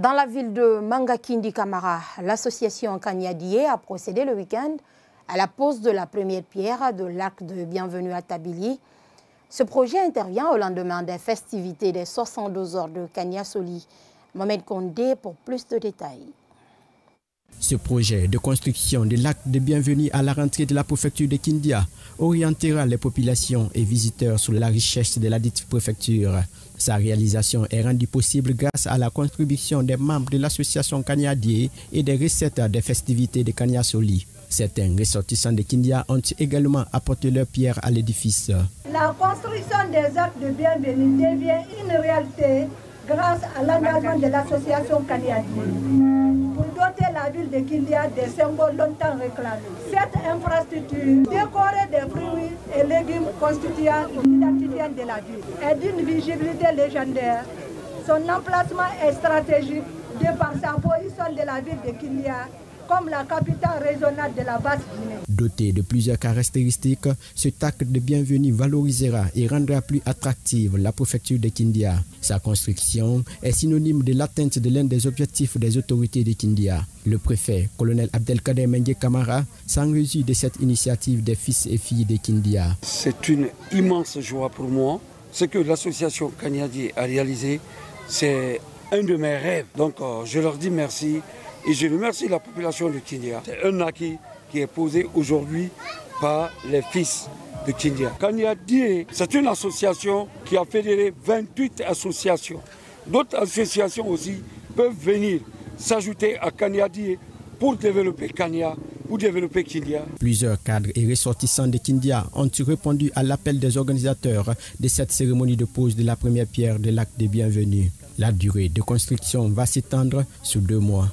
Dans la ville de Mangakindi Camara, l'association Kanyadié a procédé le week-end à la pose de la première pierre de l'arc de bienvenue à Tabili. Ce projet intervient au lendemain des festivités des 72 heures de Kanyasoli. Mohamed Kondé pour plus de détails. Ce projet de construction de l'arc de bienvenue à la rentrée de la préfecture de Kindia orientera les populations et visiteurs sur la richesse de la dite préfecture. Sa réalisation est rendue possible grâce à la contribution des membres de l'association Kanyadié et des recettes des festivités de Kanyasoli. Certains ressortissants de Kindia ont également apporté leur pierre à l'édifice. La construction des arcs de bienvenue devient une réalité grâce à l'engagement de l'association Kanyadié pour doter la ville de Kindia des symboles longtemps réclamés. Cette infrastructure décorée des fruits et légumes constituant l'identifiant de la ville est d'une visibilité légendaire. Son emplacement est stratégique de par sa position de la ville de Kindia comme la capitale régionale de la Basse-Guinée. Doté de plusieurs caractéristiques, ce arc de bienvenue valorisera et rendra plus attractive la préfecture de Kindia. Sa construction est synonyme de l'atteinte de l'un des objectifs des autorités de Kindia. Le préfet, colonel Abdelkader Mengue Camara, s'en réjouit de cette initiative des fils et filles de Kindia. C'est une immense joie pour moi. Ce que l'association Kanyadié a réalisé, c'est un de mes rêves. Donc je leur dis merci. Et je remercie la population de Kindia. C'est un acquis qui est posé aujourd'hui par les fils de Kindia. Kanyadié, c'est une association qui a fédéré 28 associations. D'autres associations aussi peuvent venir s'ajouter à Kanyadié pour développer Kanya, pour développer Kindia. Plusieurs cadres et ressortissants de Kindia ont répondu à l'appel des organisateurs de cette cérémonie de pose de la première pierre de l'arc de bienvenue. La durée de construction va s'étendre sur 2 mois.